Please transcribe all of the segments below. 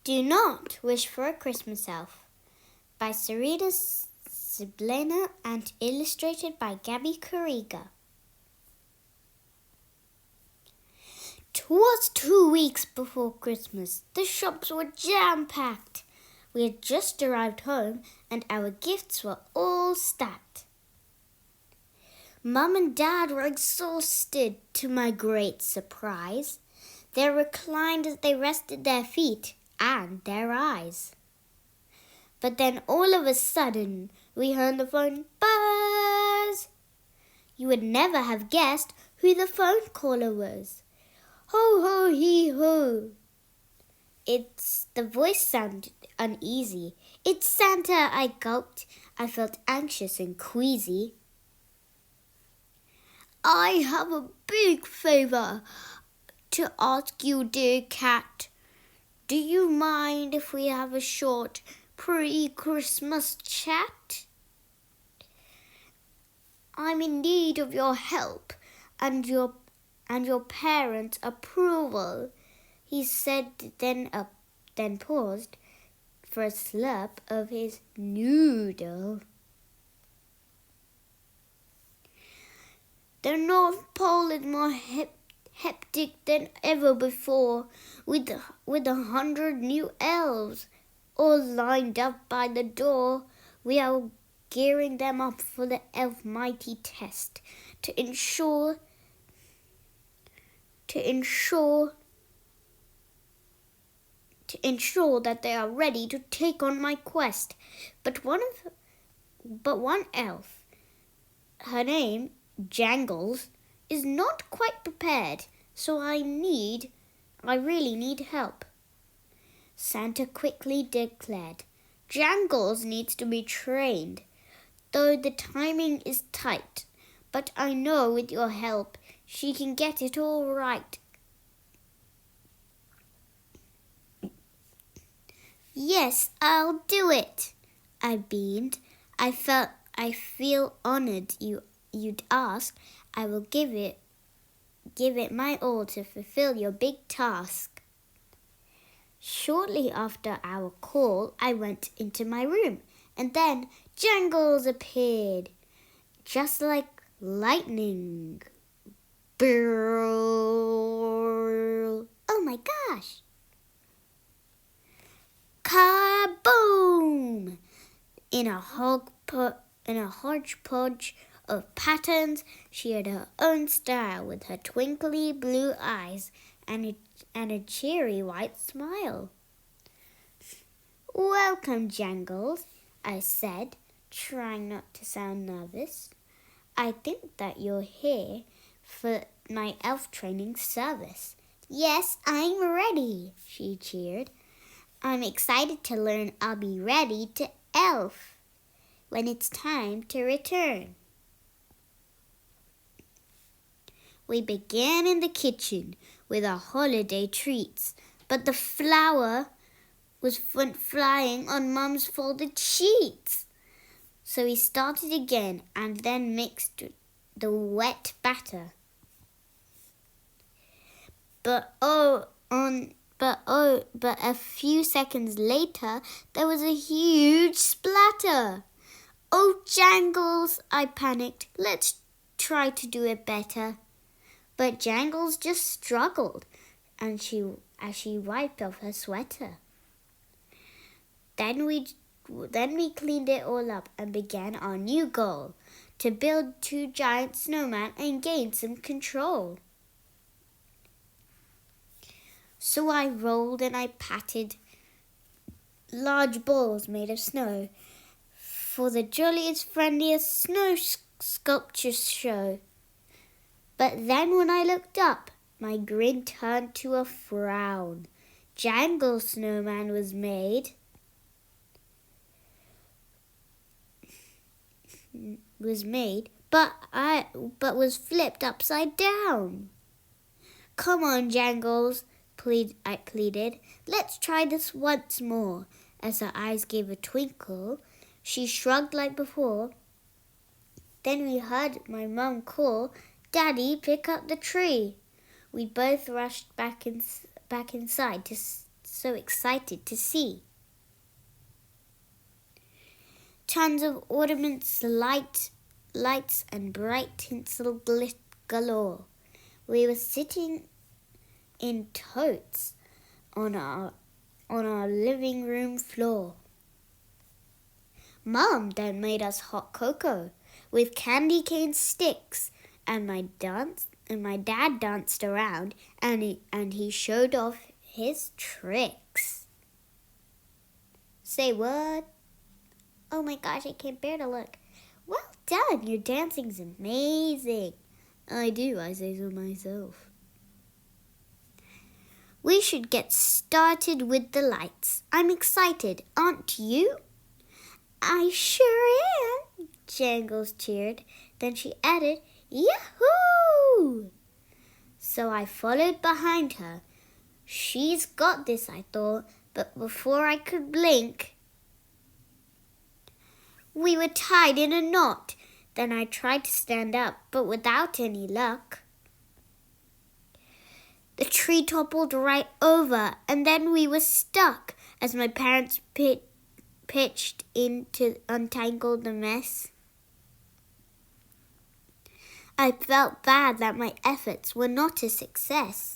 Do Not Wish for a Christmas Elf by Sarina, Siebenaler and illustrated by Gabby Corriga. 'Twas 2 weeks before Christmas. The shops were jam-packed. We had just arrived home and our gifts were all stacked. Mum and Dad were exhausted, to my great surprise. They reclined as they rested their feet and their eyes. But then all of a sudden, we heard the phone buzz. You would never have guessed who the phone caller was. Ho, ho, hee, ho. The voice sounded uneasy. It's Santa, I gulped. I felt anxious and queasy. I have a big favor to ask you, dear cat. Do you mind if we have a short pre-Christmas chat? I'm in need of your help and your parents' approval, he said, then paused for a slurp of his noodle. The North Pole is more hectic than ever before, with 100 new elves all lined up by the door. We are gearing them up for the elf mighty test to ensure that they are ready to take on my quest. But one elf, her name Giggles, is not quite prepared, so I really need help. Santa quickly declared, Giggles needs to be trained, though the timing is tight. But I know with your help, she can get it all right. Yes, I'll do it, I beamed. I feel honored you'd ask. I will give it my all to fulfill your big task. Shortly after our call, I went into my room, and then Giggles appeared, just like lightning. Brrrr. Oh my gosh! Kaboom! In a hodgepodge of patterns, she had her own style with her twinkly blue eyes and a cheery white smile. Welcome, Giggles, I said, trying not to sound nervous. I think that you're here for my elf training service. Yes, I'm ready, she cheered. I'm excited to learn. I'll be ready to elf when it's time to return. We began in the kitchen with our holiday treats, but the flour went flying on Mum's folded sheets. So we started again and then mixed the wet batter. But a few seconds later, there was a huge splatter. Oh, Giggles, I panicked. Let's try to do it better. But Giggles just struggled, as she wiped off her sweater. Then we cleaned it all up and began our new goal, to build 2 giant snowmen and gain some control. So I rolled and I patted large balls made of snow for the jolliest, friendliest snow sculpture show. But then when I looked up, my grin turned to a frown. Giggles' snowman was made. But was flipped upside down. Come on, Giggles, I pleaded. Let's try this once more. As her eyes gave a twinkle, she shrugged like before. Then we heard my mum call, Daddy, pick up the tree. We both rushed back inside to so excited to see. Tons of ornaments, lights and bright tinsel galore. We were sitting in totes on our living room floor. Mom then made us hot cocoa with candy cane sticks, and my dad danced around and he showed off his tricks. Say what? Oh my gosh, I can't bear to look. Well done, your dancing's amazing. I say so myself. We should get started with the lights. I'm excited, aren't you? I sure am, Jangles cheered. Then she added, Yahoo! So I followed behind her. She's got this, I thought, but before I could blink, we were tied in a knot. Then I tried to stand up, but without any luck. The tree toppled right over, and then we were stuck as my parents pitched in to untangle the mess. I felt bad that my efforts were not a success.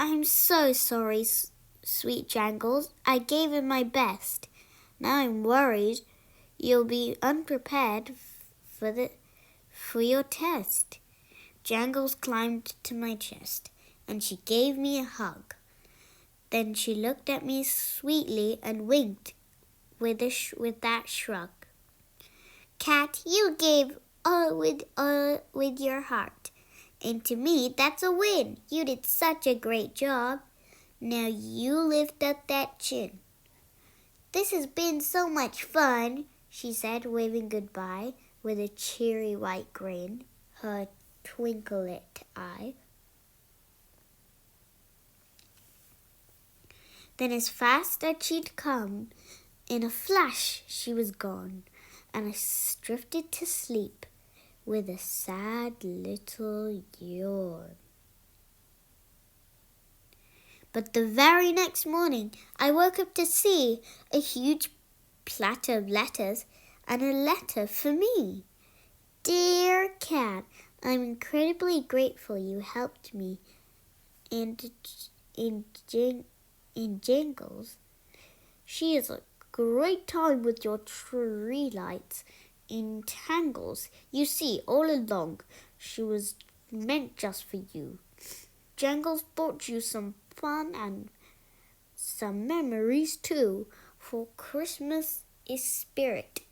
I'm so sorry, sweet Jangles. I gave it my best. Now I'm worried you'll be unprepared for your test. Jangles climbed to my chest, and she gave me a hug. Then she looked at me sweetly and winked with that shrug. Cat, you gave all with your heart, and to me that's a win. You did such a great job. Now you lift up that chin. This has been so much fun, she said, waving goodbye with a cheery white grin, her twinkle-lit eye. Then as fast as she'd come, in a flash she was gone, and I drifted to sleep with a sad little yawn. But the very next morning, I woke up to see a huge platter of letters and a letter for me. Dear Cat, I'm incredibly grateful you helped me in Jingles. She has a great time with your tree lights in Tangles. You see, all along, she was meant just for you. Jangles brought you some fun and some memories too, for Christmas is spirit,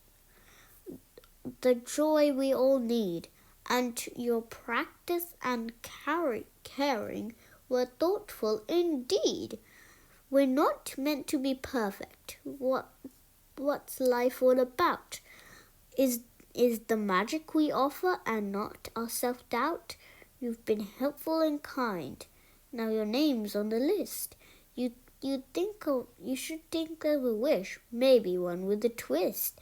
the joy we all need, and your practice and caring were thoughtful indeed. We're not meant to be perfect. What's life all about? Is the magic we offer and not our self-doubt? You've been helpful and kind. Now your name's on the list. You should think of a wish, maybe one with a twist.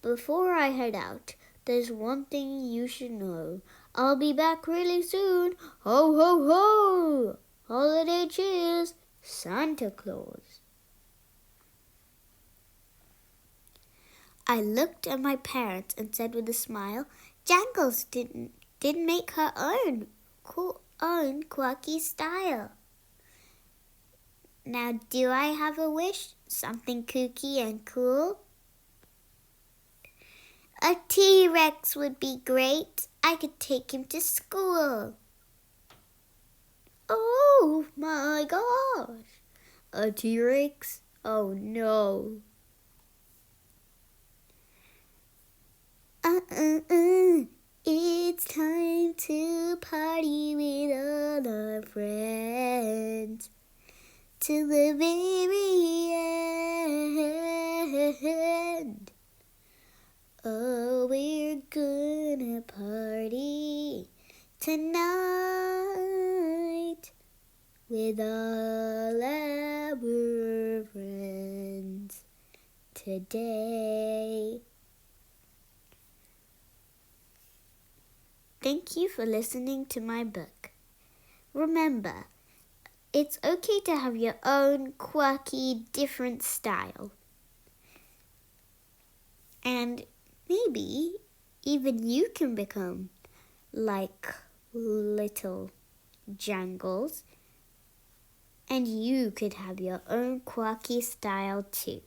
Before I head out, there's one thing you should know. I'll be back really soon. Ho, ho, ho! Holiday cheers, Santa Claus. I looked at my parents and said with a smile, Jangles didn't make her own quirky style. Now, do I have a wish? Something kooky and cool? A T-Rex would be great. I could take him to school. Oh my gosh! A T-Rex? Oh no. It's time to party with all our friends to the very end. Oh, we're gonna party tonight with all our friends today. Thank you for listening to my book. Remember, It's okay to have your own quirky, different style. And maybe even you can become like little jangles, and you could have your own quirky style too.